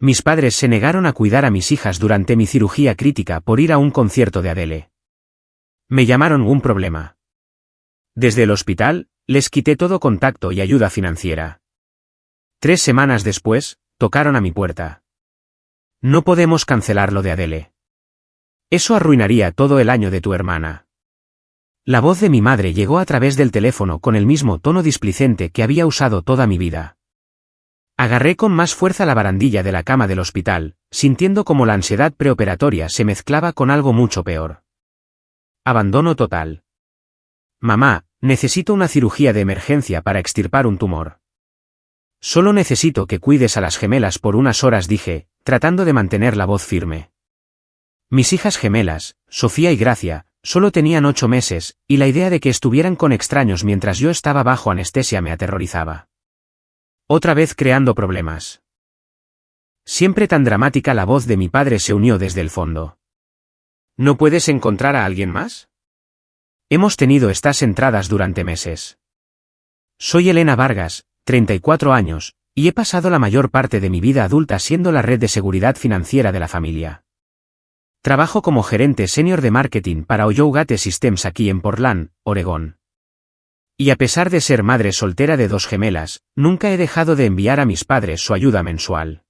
Mis padres se negaron a cuidar a mis hijas durante mi cirugía crítica por ir a un concierto de Adele. Me llamaron un problema. Desde el hospital, les quité todo contacto y ayuda financiera. 3 semanas después, tocaron a mi puerta. No podemos cancelar lo de Adele. Eso arruinaría todo el año de tu hermana. La voz de mi madre llegó a través del teléfono con el mismo tono displicente que había usado toda mi vida. Agarré con más fuerza la barandilla de la cama del hospital, sintiendo como la ansiedad preoperatoria se mezclaba con algo mucho peor. Abandono total. Mamá, necesito una cirugía de emergencia para extirpar un tumor. Solo necesito que cuides a las gemelas por unas horas, dije, tratando de mantener la voz firme. Mis hijas gemelas, Sofía y Gracia, solo tenían 8 meses, y la idea de que estuvieran con extraños mientras yo estaba bajo anestesia me aterrorizaba. Otra vez creando problemas. Siempre tan dramática, la voz de mi padre se unió desde el fondo. ¿No puedes encontrar a alguien más? Hemos tenido estas entradas durante meses. Soy Elena Vargas, 34 años, y he pasado la mayor parte de mi vida adulta siendo la red de seguridad financiera de la familia. Trabajo como gerente senior de marketing para Oyogate Systems aquí en Portland, Oregón. Y a pesar de ser madre soltera de 2 gemelas, nunca he dejado de enviar a mis padres su ayuda mensual.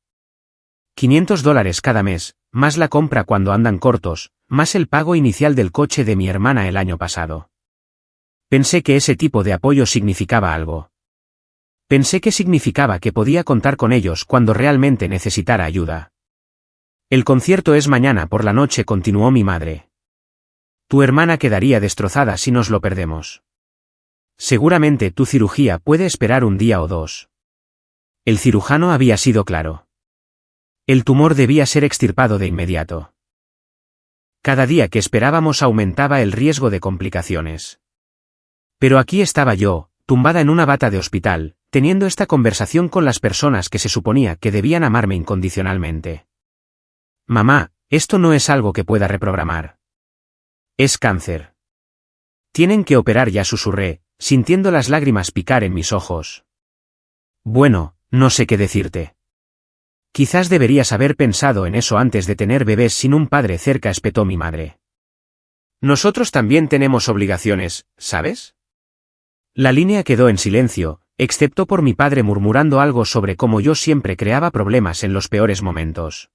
$500 cada mes, más la compra cuando andan cortos, más el pago inicial del coche de mi hermana el año pasado. Pensé que ese tipo de apoyo significaba algo. Pensé que significaba que podía contar con ellos cuando realmente necesitara ayuda. El concierto es mañana por la noche, continuó mi madre. Tu hermana quedaría destrozada si nos lo perdemos. Seguramente tu cirugía puede esperar un día o 2. El cirujano había sido claro. El tumor debía ser extirpado de inmediato. Cada día que esperábamos aumentaba el riesgo de complicaciones. Pero aquí estaba yo, tumbada en una bata de hospital, teniendo esta conversación con las personas que se suponía que debían amarme incondicionalmente. Mamá, esto no es algo que pueda reprogramar. Es cáncer. Tienen que operar ya, susurré, sintiendo las lágrimas picar en mis ojos. Bueno, no sé qué decirte. Quizás deberías haber pensado en eso antes de tener bebés sin un padre cerca, espetó mi madre. Nosotros también tenemos obligaciones, ¿sabes? La línea quedó en silencio, excepto por mi padre murmurando algo sobre cómo yo siempre creaba problemas en los peores momentos.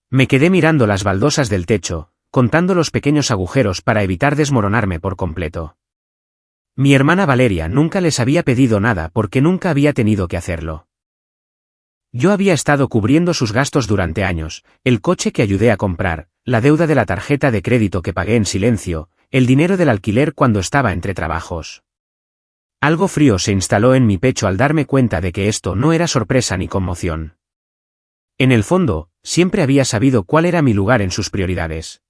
Me quedé mirando las baldosas del techo, contando los pequeños agujeros para evitar desmoronarme por completo. Mi hermana Valeria nunca les había pedido nada porque nunca había tenido que hacerlo. Yo había estado cubriendo sus gastos durante años, el coche que ayudé a comprar, la deuda de la tarjeta de crédito que pagué en silencio, el dinero del alquiler cuando estaba entre trabajos. Algo frío se instaló en mi pecho al darme cuenta de que esto no era sorpresa ni conmoción. En el fondo, siempre había sabido cuál era mi lugar en sus prioridades.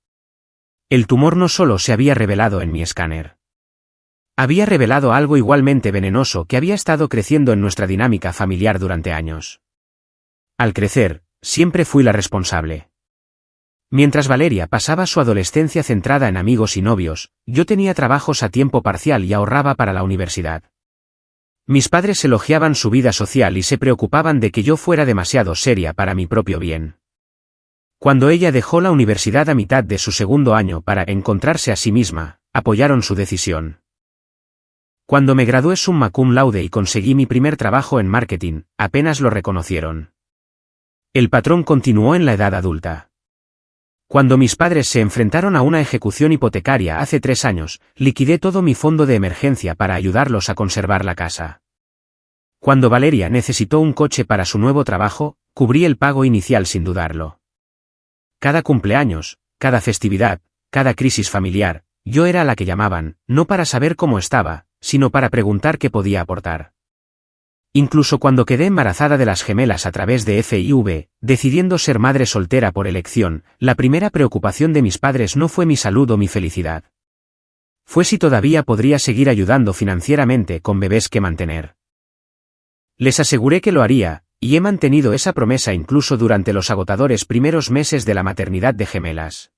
El tumor no solo se había revelado en mi escáner. Había revelado algo igualmente venenoso que había estado creciendo en nuestra dinámica familiar durante años. Al crecer, siempre fui la responsable. Mientras Valeria pasaba su adolescencia centrada en amigos y novios, yo tenía trabajos a tiempo parcial y ahorraba para la universidad. Mis padres elogiaban su vida social y se preocupaban de que yo fuera demasiado seria para mi propio bien. Cuando ella dejó la universidad a mitad de su segundo año para encontrarse a sí misma, apoyaron su decisión. Cuando me gradué summa cum laude y conseguí mi primer trabajo en marketing, apenas lo reconocieron. El patrón continuó en la edad adulta. Cuando mis padres se enfrentaron a una ejecución hipotecaria hace 3 años, liquidé todo mi fondo de emergencia para ayudarlos a conservar la casa. Cuando Valeria necesitó un coche para su nuevo trabajo, cubrí el pago inicial sin dudarlo. Cada cumpleaños, cada festividad, cada crisis familiar, yo era la que llamaban, no para saber cómo estaba, sino para preguntar qué podía aportar. Incluso cuando quedé embarazada de las gemelas a través de FIV, decidiendo ser madre soltera por elección, la primera preocupación de mis padres no fue mi salud o mi felicidad. Fue si todavía podría seguir ayudando financieramente con bebés que mantener. Les aseguré que lo haría, y he mantenido esa promesa incluso durante los agotadores primeros meses de la maternidad de gemelas.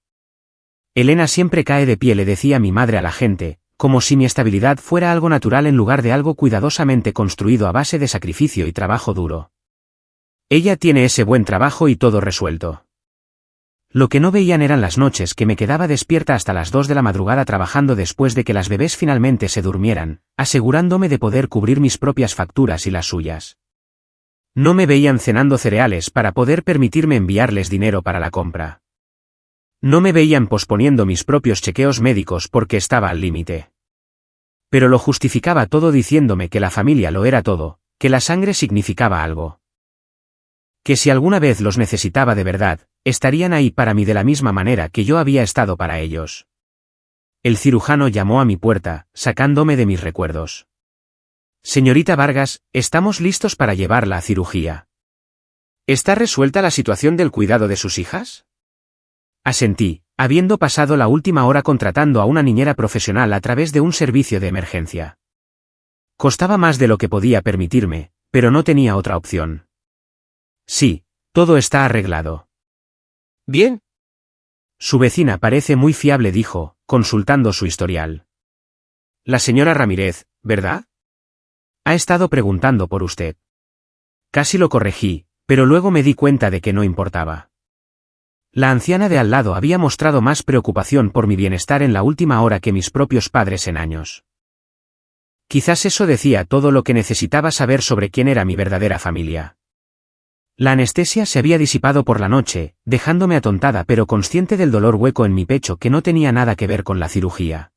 Elena siempre cae de pie, le decía mi madre a la gente, como si mi estabilidad fuera algo natural en lugar de algo cuidadosamente construido a base de sacrificio y trabajo duro. Ella tiene ese buen trabajo y todo resuelto. Lo que no veían eran las noches que me quedaba despierta hasta las 2 de la madrugada trabajando después de que las bebés finalmente se durmieran, asegurándome de poder cubrir mis propias facturas y las suyas. No me veían cenando cereales para poder permitirme enviarles dinero para la compra. No me veían posponiendo mis propios chequeos médicos porque estaba al límite. Pero lo justificaba todo diciéndome que la familia lo era todo, que la sangre significaba algo. Que si alguna vez los necesitaba de verdad, estarían ahí para mí de la misma manera que yo había estado para ellos. El cirujano llamó a mi puerta, sacándome de mis recuerdos. Señorita Vargas, estamos listos para llevarla a cirugía. ¿Está resuelta la situación del cuidado de sus hijas? Asentí, habiendo pasado la última hora contratando a una niñera profesional a través de un servicio de emergencia. Costaba más de lo que podía permitirme, pero no tenía otra opción. Sí, todo está arreglado. Bien. Su vecina parece muy fiable, dijo, consultando su historial. La señora Ramírez, ¿verdad? Ha estado preguntando por usted. Casi lo corregí, pero luego me di cuenta de que no importaba. La anciana de al lado había mostrado más preocupación por mi bienestar en la última hora que mis propios padres en años. Quizás eso decía todo lo que necesitaba saber sobre quién era mi verdadera familia. La anestesia se había disipado por la noche, dejándome atontada pero consciente del dolor hueco en mi pecho que no tenía nada que ver con la cirugía.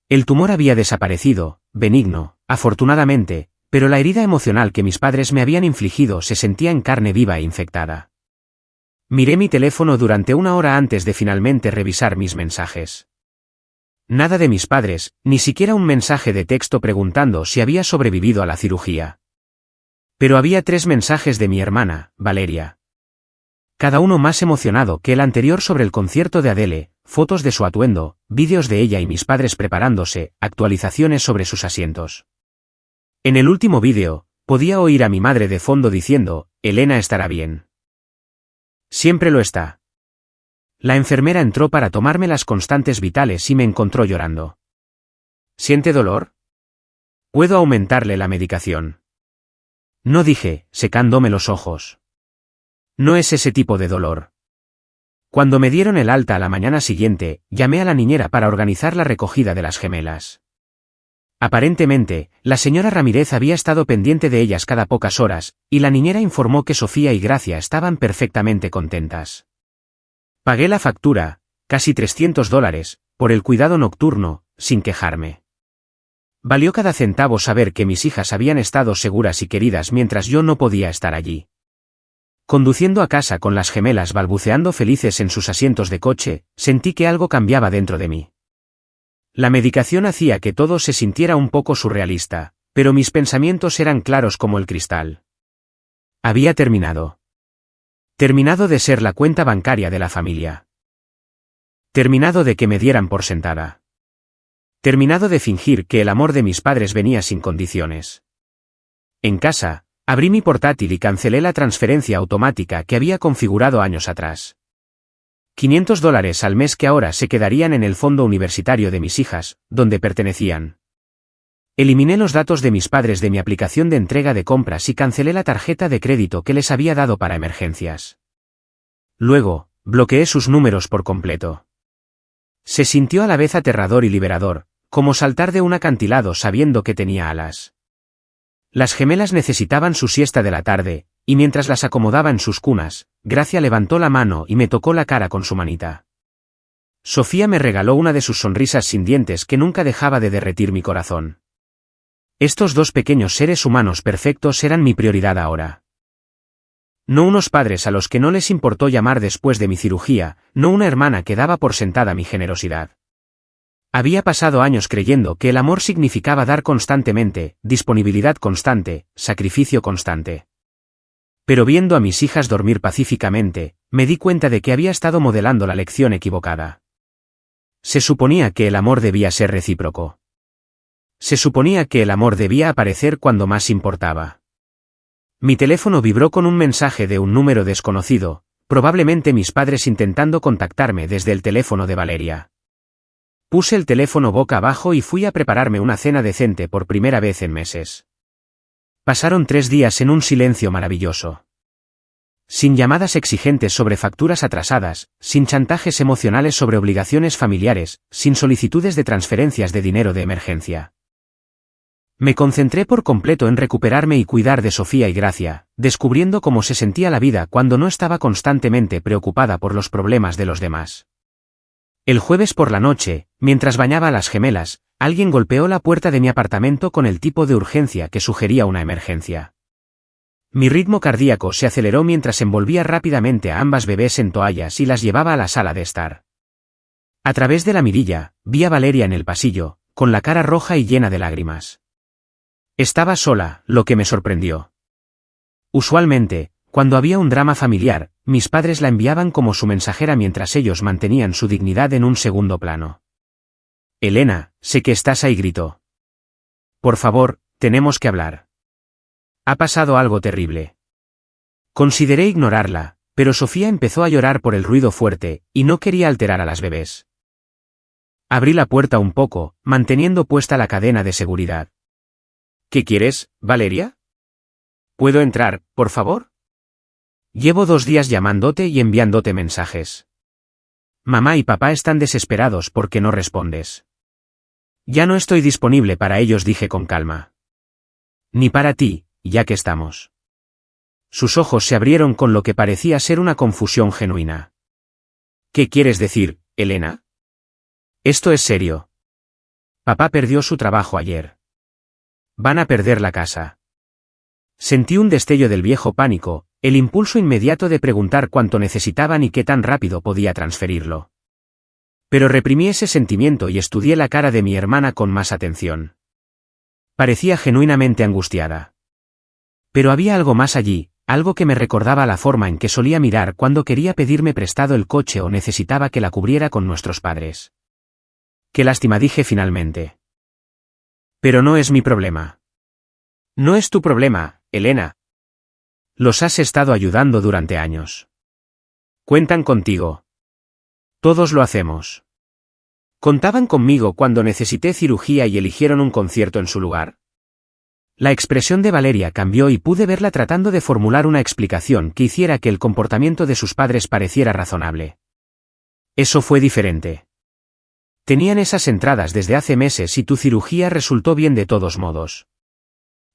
El tumor había desaparecido, benigno, afortunadamente, pero la herida emocional que mis padres me habían infligido se sentía en carne viva e infectada. Miré mi teléfono durante una hora antes de finalmente revisar mis mensajes. Nada de mis padres, ni siquiera un mensaje de texto preguntando si había sobrevivido a la cirugía. Pero había 3 mensajes de mi hermana, Valeria. Cada uno más emocionado que el anterior sobre el concierto de Adele, fotos de su atuendo, vídeos de ella y mis padres preparándose, actualizaciones sobre sus asientos. En el último vídeo, podía oír a mi madre de fondo diciendo, Elena estará bien. Siempre lo está. La enfermera entró para tomarme las constantes vitales y me encontró llorando. ¿Siente dolor? ¿Puedo aumentarle la medicación? No, dije, secándome los ojos. No es ese tipo de dolor. Cuando me dieron el alta a la mañana siguiente, llamé a la niñera para organizar la recogida de las gemelas. Aparentemente, la señora Ramírez había estado pendiente de ellas cada pocas horas, y la niñera informó que Sofía y Gracia estaban perfectamente contentas. Pagué la factura, casi $300, por el cuidado nocturno, sin quejarme. Valió cada centavo saber que mis hijas habían estado seguras y queridas mientras yo no podía estar allí. Conduciendo a casa con las gemelas balbuceando felices en sus asientos de coche, sentí que algo cambiaba dentro de mí. La medicación hacía que todo se sintiera un poco surrealista, pero mis pensamientos eran claros como el cristal. Había terminado. Terminado de ser la cuenta bancaria de la familia. Terminado de que me dieran por sentada. Terminado de fingir que el amor de mis padres venía sin condiciones. En casa, abrí mi portátil y cancelé la transferencia automática que había configurado años atrás. $500 al mes que ahora se quedarían en el fondo universitario de mis hijas, donde pertenecían. Eliminé los datos de mis padres de mi aplicación de entrega de compras y cancelé la tarjeta de crédito que les había dado para emergencias. Luego, bloqueé sus números por completo. Se sintió a la vez aterrador y liberador, como saltar de un acantilado sabiendo que tenía alas. Las gemelas necesitaban su siesta de la tarde, y mientras las acomodaba en sus cunas, Gracia levantó la mano y me tocó la cara con su manita. Sofía me regaló una de sus sonrisas sin dientes que nunca dejaba de derretir mi corazón. Estos 2 pequeños seres humanos perfectos eran mi prioridad ahora. No unos padres a los que no les importó llamar después de mi cirugía, no una hermana que daba por sentada mi generosidad. Había pasado años creyendo que el amor significaba dar constantemente, disponibilidad constante, sacrificio constante. Pero viendo a mis hijas dormir pacíficamente, me di cuenta de que había estado modelando la lección equivocada. Se suponía que el amor debía ser recíproco. Se suponía que el amor debía aparecer cuando más importaba. Mi teléfono vibró con un mensaje de un número desconocido, probablemente mis padres intentando contactarme desde el teléfono de Valeria. Puse el teléfono boca abajo y fui a prepararme una cena decente por primera vez en meses. Pasaron 3 días en un silencio maravilloso. Sin llamadas exigentes sobre facturas atrasadas, sin chantajes emocionales sobre obligaciones familiares, sin solicitudes de transferencias de dinero de emergencia. Me concentré por completo en recuperarme y cuidar de Sofía y Gracia, descubriendo cómo se sentía la vida cuando no estaba constantemente preocupada por los problemas de los demás. El jueves por la noche, mientras bañaba a las gemelas, alguien golpeó la puerta de mi apartamento con el tipo de urgencia que sugería una emergencia. Mi ritmo cardíaco se aceleró mientras envolvía rápidamente a ambas bebés en toallas y las llevaba a la sala de estar. A través de la mirilla, vi a Valeria en el pasillo, con la cara roja y llena de lágrimas. Estaba sola, lo que me sorprendió. Usualmente, cuando había un drama familiar, mis padres la enviaban como su mensajera mientras ellos mantenían su dignidad en un segundo plano. Elena, sé que estás ahí, gritó. Por favor, tenemos que hablar. Ha pasado algo terrible. Consideré ignorarla, pero Sofía empezó a llorar por el ruido fuerte, y no quería alterar a las bebés. Abrí la puerta un poco, manteniendo puesta la cadena de seguridad. ¿Qué quieres, Valeria? ¿Puedo entrar, por favor? Llevo 2 días llamándote y enviándote mensajes. Mamá y papá están desesperados porque no respondes. Ya no estoy disponible para ellos, dije con calma. Ni para ti, ya que estamos. Sus ojos se abrieron con lo que parecía ser una confusión genuina. ¿Qué quieres decir, Elena? Esto es serio. Papá perdió su trabajo ayer. Van a perder la casa. Sentí un destello del viejo pánico, el impulso inmediato de preguntar cuánto necesitaban y qué tan rápido podía transferirlo. Pero reprimí ese sentimiento y estudié la cara de mi hermana con más atención. Parecía genuinamente angustiada. Pero había algo más allí, algo que me recordaba la forma en que solía mirar cuando quería pedirme prestado el coche o necesitaba que la cubriera con nuestros padres. Qué lástima, dije finalmente. Pero no es mi problema. No es tu problema, Elena. Los has estado ayudando durante años. Cuentan contigo. Todos lo hacemos. ¿Contaban conmigo cuando necesité cirugía y eligieron un concierto en su lugar? La expresión de Valeria cambió y pude verla tratando de formular una explicación que hiciera que el comportamiento de sus padres pareciera razonable. Eso fue diferente. Tenían esas entradas desde hace meses y tu cirugía resultó bien de todos modos.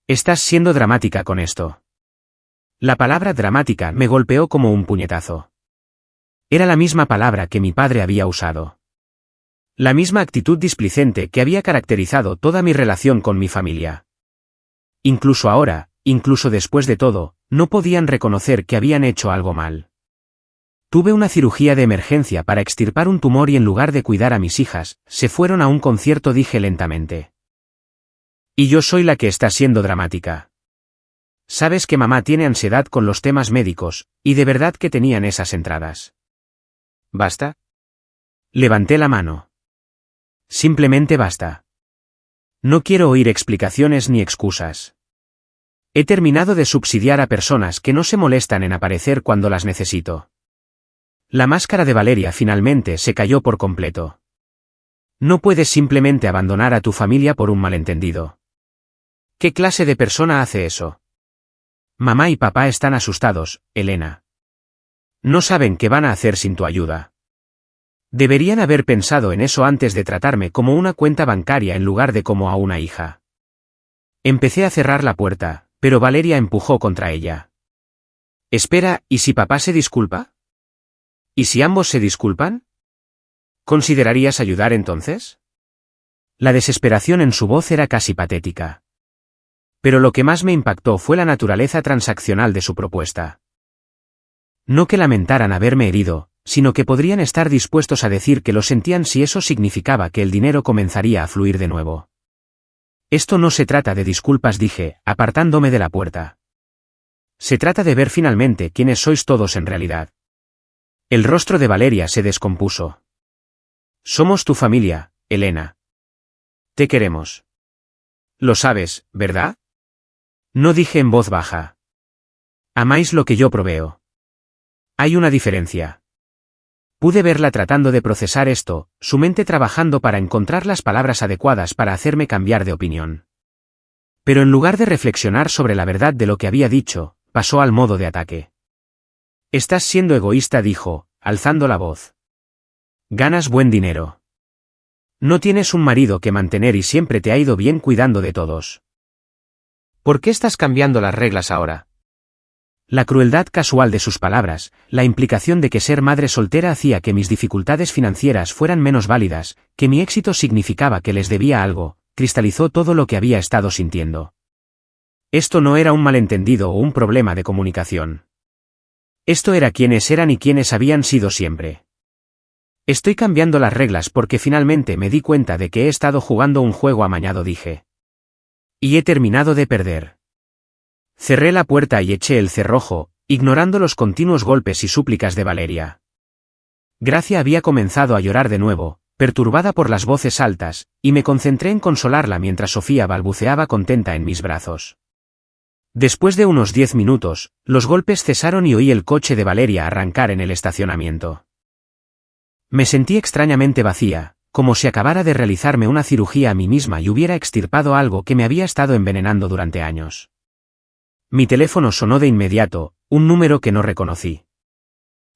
Estás siendo dramática con esto. La palabra dramática me golpeó como un puñetazo. Era la misma palabra que mi padre había usado. La misma actitud displicente que había caracterizado toda mi relación con mi familia. Incluso ahora, incluso después de todo, no podían reconocer que habían hecho algo mal. Tuve una cirugía de emergencia para extirpar un tumor y en lugar de cuidar a mis hijas, se fueron a un concierto, dije lentamente. Y yo soy la que está siendo dramática. Sabes que mamá tiene ansiedad con los temas médicos, y de verdad que tenían esas entradas. ¿Basta? Levanté la mano. Simplemente basta. No quiero oír explicaciones ni excusas. He terminado de subsidiar a personas que no se molestan en aparecer cuando las necesito. La máscara de Valeria finalmente se cayó por completo. No puedes simplemente abandonar a tu familia por un malentendido. ¿Qué clase de persona hace eso? Mamá y papá están asustados, Elena. No saben qué van a hacer sin tu ayuda. Deberían haber pensado en eso antes de tratarme como una cuenta bancaria en lugar de como a una hija. Empecé a cerrar la puerta, pero Valeria empujó contra ella. Espera, ¿y si papá se disculpa? ¿Y si ambos se disculpan? ¿Considerarías ayudar entonces? La desesperación en su voz era casi patética. Pero lo que más me impactó fue la naturaleza transaccional de su propuesta. No que lamentaran haberme herido, sino que podrían estar dispuestos a decir que lo sentían si eso significaba que el dinero comenzaría a fluir de nuevo. Esto no se trata de disculpas, dije, apartándome de la puerta. Se trata de ver finalmente quiénes sois todos en realidad. El rostro de Valeria se descompuso. Somos tu familia, Elena. Te queremos. Lo sabes, ¿verdad? No dije en voz baja. Amáis lo que yo proveo. Hay una diferencia. Pude verla tratando de procesar esto, su mente trabajando para encontrar las palabras adecuadas para hacerme cambiar de opinión. Pero en lugar de reflexionar sobre la verdad de lo que había dicho, pasó al modo de ataque. Estás siendo egoísta, dijo, alzando la voz. Ganas buen dinero. No tienes un marido que mantener y siempre te ha ido bien cuidando de todos. ¿Por qué estás cambiando las reglas ahora? La crueldad casual de sus palabras, la implicación de que ser madre soltera hacía que mis dificultades financieras fueran menos válidas, que mi éxito significaba que les debía algo, cristalizó todo lo que había estado sintiendo. Esto no era un malentendido o un problema de comunicación. Esto era quienes eran y quienes habían sido siempre. Estoy cambiando las reglas porque finalmente me di cuenta de que he estado jugando un juego amañado, dije. Y he terminado de perder. Cerré la puerta y eché el cerrojo, ignorando los continuos golpes y súplicas de Valeria. Gracia había comenzado a llorar de nuevo, perturbada por las voces altas, y me concentré en consolarla mientras Sofía balbuceaba contenta en mis brazos. Después de unos 10 minutos, los golpes cesaron y oí el coche de Valeria arrancar en el estacionamiento. Me sentí extrañamente vacía, como si acabara de realizarme una cirugía a mí misma y hubiera extirpado algo que me había estado envenenando durante años. Mi teléfono sonó de inmediato, un número que no reconocí.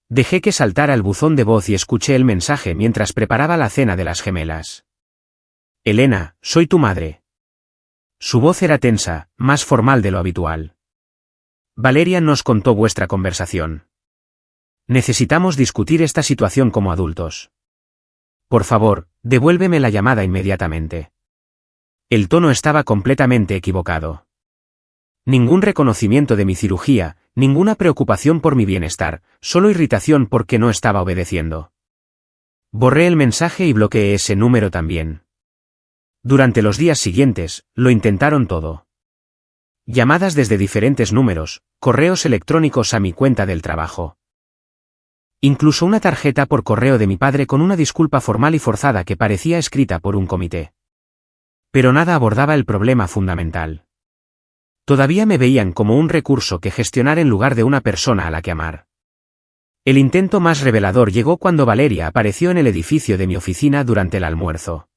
Dejé que saltara el buzón de voz y escuché el mensaje mientras preparaba la cena de las gemelas. Elena, soy tu madre. Su voz era tensa, más formal de lo habitual. Valeria nos contó vuestra conversación. Necesitamos discutir esta situación como adultos. Por favor, devuélveme la llamada inmediatamente. El tono estaba completamente equivocado. Ningún reconocimiento de mi cirugía, ninguna preocupación por mi bienestar, solo irritación porque no estaba obedeciendo. Borré el mensaje y bloqueé ese número también. Durante los días siguientes, lo intentaron todo. Llamadas desde diferentes números, correos electrónicos a mi cuenta del trabajo. Incluso una tarjeta por correo de mi padre con una disculpa formal y forzada que parecía escrita por un comité. Pero nada abordaba el problema fundamental. Todavía me veían como un recurso que gestionar en lugar de una persona a la que amar. El intento más revelador llegó cuando Valeria apareció en el edificio de mi oficina durante el almuerzo.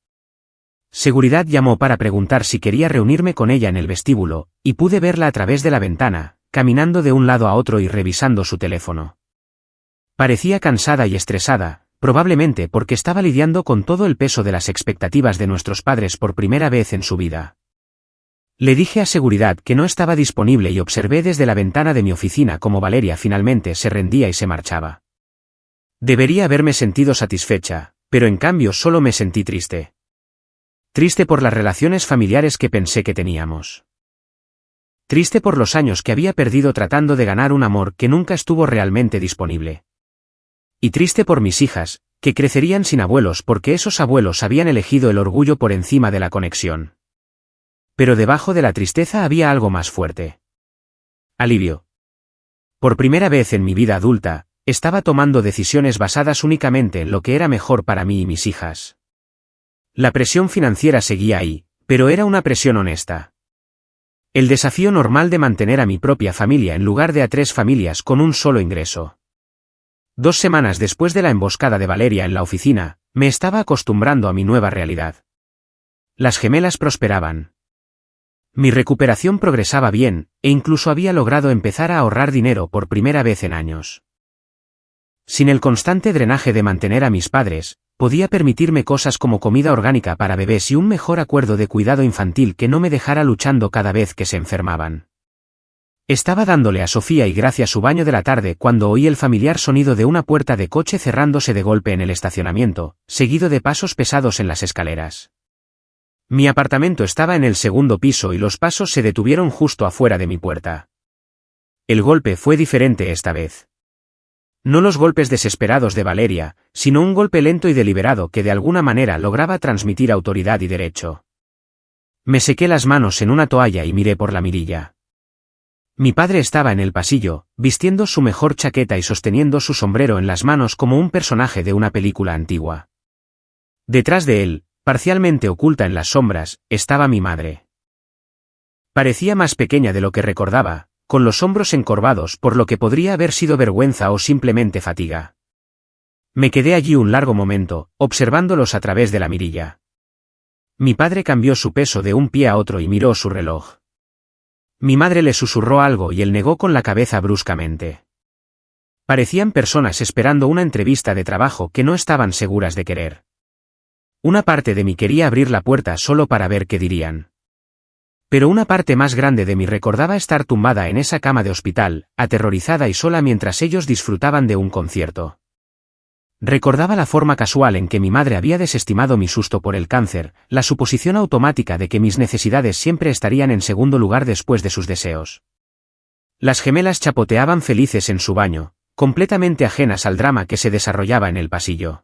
Seguridad llamó para preguntar si quería reunirme con ella en el vestíbulo, y pude verla a través de la ventana, caminando de un lado a otro y revisando su teléfono. Parecía cansada y estresada, probablemente porque estaba lidiando con todo el peso de las expectativas de nuestros padres por primera vez en su vida. Le dije a Seguridad que no estaba disponible y observé desde la ventana de mi oficina cómo Valeria finalmente se rendía y se marchaba. Debería haberme sentido satisfecha, pero en cambio solo me sentí triste. Triste por las relaciones familiares que pensé que teníamos. Triste por los años que había perdido tratando de ganar un amor que nunca estuvo realmente disponible. Y triste por mis hijas, que crecerían sin abuelos porque esos abuelos habían elegido el orgullo por encima de la conexión. Pero debajo de la tristeza había algo más fuerte. Alivio. Por primera vez en mi vida adulta, estaba tomando decisiones basadas únicamente en lo que era mejor para mí y mis hijas. La presión financiera seguía ahí, pero era una presión honesta. El desafío normal de mantener a mi propia familia en lugar de a 3 familias con un solo ingreso. 2 semanas después de la emboscada de Valeria en la oficina, me estaba acostumbrando a mi nueva realidad. Las gemelas prosperaban. Mi recuperación progresaba bien, e incluso había logrado empezar a ahorrar dinero por primera vez en años. Sin el constante drenaje de mantener a mis padres, podía permitirme cosas como comida orgánica para bebés y un mejor acuerdo de cuidado infantil que no me dejara luchando cada vez que se enfermaban. Estaba dándole a Sofía y Gracia su baño de la tarde cuando oí el familiar sonido de una puerta de coche cerrándose de golpe en el estacionamiento, seguido de pasos pesados en las escaleras. Mi apartamento estaba en el 2º piso y los pasos se detuvieron justo afuera de mi puerta. El golpe fue diferente esta vez. No los golpes desesperados de Valeria, sino un golpe lento y deliberado que de alguna manera lograba transmitir autoridad y derecho. Me sequé las manos en una toalla y miré por la mirilla. Mi padre estaba en el pasillo, vistiendo su mejor chaqueta y sosteniendo su sombrero en las manos como un personaje de una película antigua. Detrás de él, parcialmente oculta en las sombras, estaba mi madre. Parecía más pequeña de lo que recordaba, con los hombros encorvados por lo que podría haber sido vergüenza o simplemente fatiga. Me quedé allí un largo momento, observándolos a través de la mirilla. Mi padre cambió su peso de un pie a otro y miró su reloj. Mi madre le susurró algo y él negó con la cabeza bruscamente. Parecían personas esperando una entrevista de trabajo que no estaban seguras de querer. Una parte de mí quería abrir la puerta solo para ver qué dirían. Pero una parte más grande de mí recordaba estar tumbada en esa cama de hospital, aterrorizada y sola mientras ellos disfrutaban de un concierto. Recordaba la forma casual en que mi madre había desestimado mi susto por el cáncer, la suposición automática de que mis necesidades siempre estarían en segundo lugar después de sus deseos. Las gemelas chapoteaban felices en su baño, completamente ajenas al drama que se desarrollaba en el pasillo.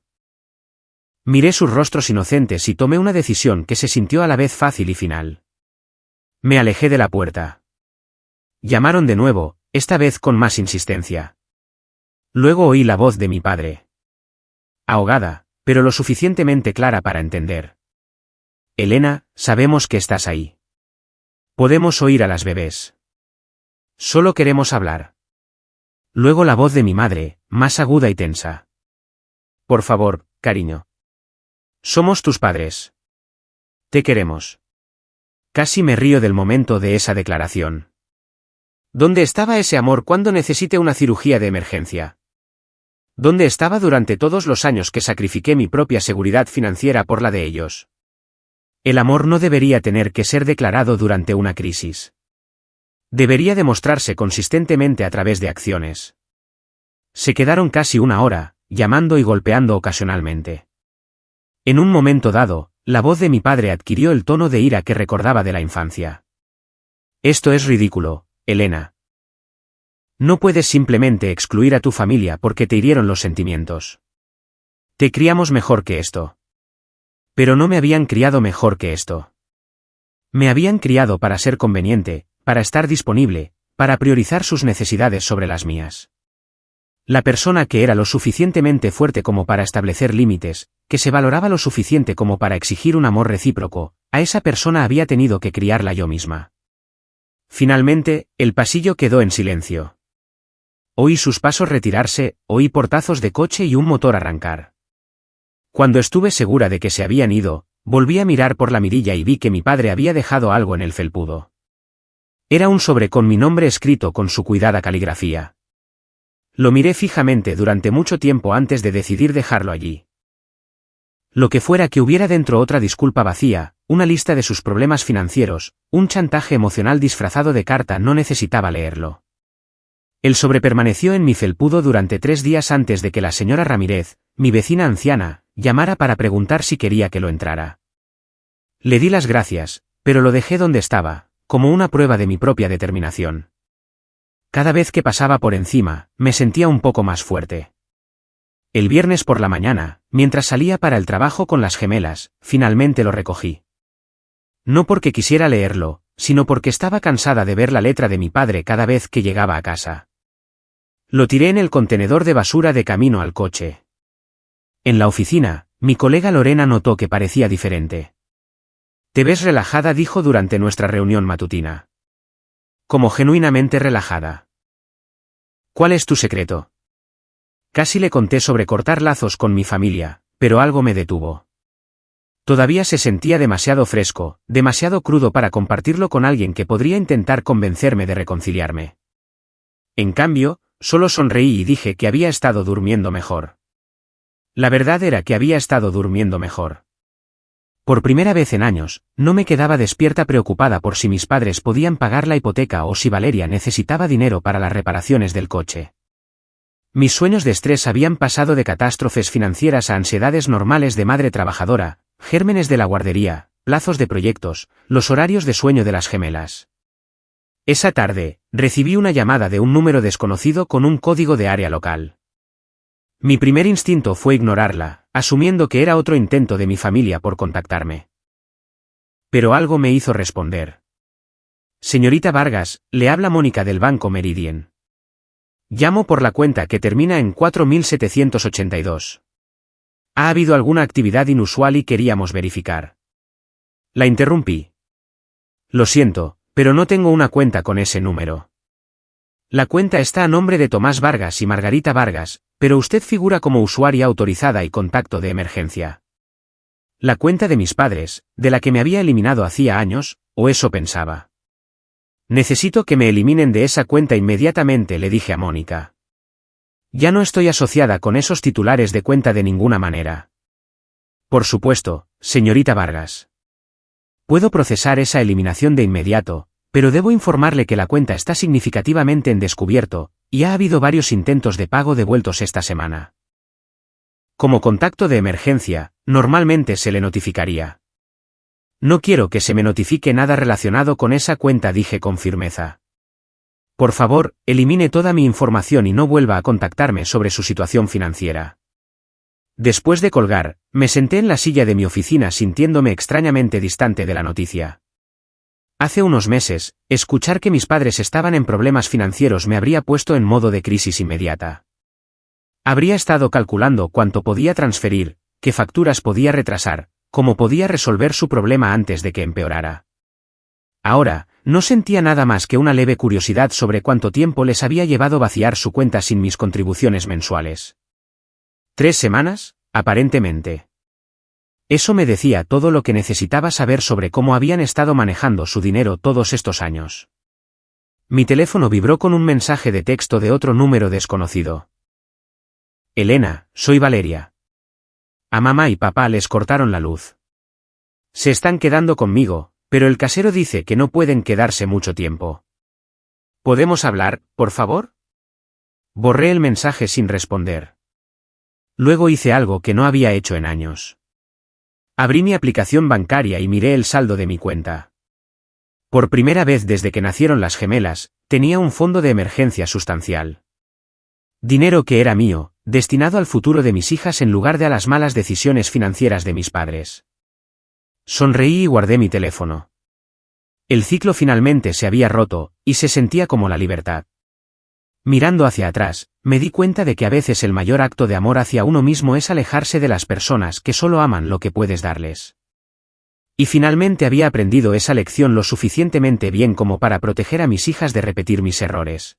Miré sus rostros inocentes y tomé una decisión que se sintió a la vez fácil y final. Me alejé de la puerta. Llamaron de nuevo, esta vez con más insistencia. Luego oí la voz de mi padre. Ahogada, pero lo suficientemente clara para entender. Elena, sabemos que estás ahí. Podemos oír a las bebés. Solo queremos hablar. Luego la voz de mi madre, más aguda y tensa. Por favor, cariño. Somos tus padres. Te queremos. Casi me río del momento de esa declaración. ¿Dónde estaba ese amor cuando necesité una cirugía de emergencia? ¿Dónde estaba durante todos los años que sacrifiqué mi propia seguridad financiera por la de ellos? El amor no debería tener que ser declarado durante una crisis. Debería demostrarse consistentemente a través de acciones. Se quedaron casi una hora, llamando y golpeando ocasionalmente. En un momento dado, la voz de mi padre adquirió el tono de ira que recordaba de la infancia. Esto es ridículo, Elena. No puedes simplemente excluir a tu familia porque te hirieron los sentimientos. Te criamos mejor que esto. Pero no me habían criado mejor que esto. Me habían criado para ser conveniente, para estar disponible, para priorizar sus necesidades sobre las mías. La persona que era lo suficientemente fuerte como para establecer límites, que se valoraba lo suficiente como para exigir un amor recíproco, a esa persona había tenido que criarla yo misma. Finalmente, el pasillo quedó en silencio. Oí sus pasos retirarse, oí portazos de coche y un motor arrancar. Cuando estuve segura de que se habían ido, volví a mirar por la mirilla y vi que mi padre había dejado algo en el felpudo. Era un sobre con mi nombre escrito con su cuidada caligrafía. Lo miré fijamente durante mucho tiempo antes de decidir dejarlo allí. Lo que fuera que hubiera dentro otra disculpa vacía, una lista de sus problemas financieros, un chantaje emocional disfrazado de carta, no necesitaba leerlo. El sobre permaneció en mi felpudo durante 3 días antes de que la señora Ramírez, mi vecina anciana, llamara para preguntar si quería que lo entrara. Le di las gracias, pero lo dejé donde estaba, como una prueba de mi propia determinación. Cada vez que pasaba por encima, me sentía un poco más fuerte. El viernes por la mañana, mientras salía para el trabajo con las gemelas, finalmente lo recogí. No porque quisiera leerlo, sino porque estaba cansada de ver la letra de mi padre cada vez que llegaba a casa. Lo tiré en el contenedor de basura de camino al coche. En la oficina, mi colega Lorena notó que parecía diferente. «Te ves relajada», dijo durante nuestra reunión matutina. Como genuinamente relajada. «¿Cuál es tu secreto?» Casi le conté sobre cortar lazos con mi familia, pero algo me detuvo. Todavía se sentía demasiado fresco, demasiado crudo para compartirlo con alguien que podría intentar convencerme de reconciliarme. En cambio, solo sonreí y dije que había estado durmiendo mejor. La verdad era que había estado durmiendo mejor. Por primera vez en años, no me quedaba despierta preocupada por si mis padres podían pagar la hipoteca o si Valeria necesitaba dinero para las reparaciones del coche. Mis sueños de estrés habían pasado de catástrofes financieras a ansiedades normales de madre trabajadora, gérmenes de la guardería, plazos de proyectos, los horarios de sueño de las gemelas. Esa tarde, recibí una llamada de un número desconocido con un código de área local. Mi primer instinto fue ignorarla, asumiendo que era otro intento de mi familia por contactarme. Pero algo me hizo responder. «Señorita Vargas, le habla Mónica del Banco Meridian. Llamo por la cuenta que termina en 4782. Ha habido alguna actividad inusual y queríamos verificar». La interrumpí. «Lo siento, pero no tengo una cuenta con ese número. La cuenta está a nombre de Tomás Vargas y Margarita Vargas, pero usted figura como usuaria autorizada y contacto de emergencia. La cuenta de mis padres, de la que me había eliminado hacía años, o eso pensaba. Necesito que me eliminen de esa cuenta inmediatamente», le dije a Mónica. Ya no estoy asociada con esos titulares de cuenta de ninguna manera. Por supuesto, señorita Vargas. Puedo procesar esa eliminación de inmediato, pero debo informarle que la cuenta está significativamente en descubierto, y ha habido varios intentos de pago devueltos esta semana. Como contacto de emergencia, normalmente se le notificaría. No quiero que se me notifique nada relacionado con esa cuenta, dije con firmeza. Por favor, elimine toda mi información y no vuelva a contactarme sobre su situación financiera. Después de colgar, me senté en la silla de mi oficina sintiéndome extrañamente distante de la noticia. Hace unos meses, escuchar que mis padres estaban en problemas financieros me habría puesto en modo de crisis inmediata. Habría estado calculando cuánto podía transferir, qué facturas podía retrasar, cómo podía resolver su problema antes de que empeorara. Ahora, no sentía nada más que una leve curiosidad sobre cuánto tiempo les había llevado vaciar su cuenta sin mis contribuciones mensuales. 3 semanas, aparentemente. Eso me decía todo lo que necesitaba saber sobre cómo habían estado manejando su dinero todos estos años. Mi teléfono vibró con un mensaje de texto de otro número desconocido. Elena, soy Valeria. A mamá y papá les cortaron la luz. Se están quedando conmigo, pero el casero dice que no pueden quedarse mucho tiempo. ¿Podemos hablar, por favor? Borré el mensaje sin responder. Luego hice algo que no había hecho en años. Abrí mi aplicación bancaria y miré el saldo de mi cuenta. Por primera vez desde que nacieron las gemelas, tenía un fondo de emergencia sustancial. Dinero que era mío, destinado al futuro de mis hijas en lugar de a las malas decisiones financieras de mis padres. Sonreí y guardé mi teléfono. El ciclo finalmente se había roto, y se sentía como la libertad. Mirando hacia atrás, me di cuenta de que a veces el mayor acto de amor hacia uno mismo es alejarse de las personas que solo aman lo que puedes darles. Y finalmente había aprendido esa lección lo suficientemente bien como para proteger a mis hijas de repetir mis errores.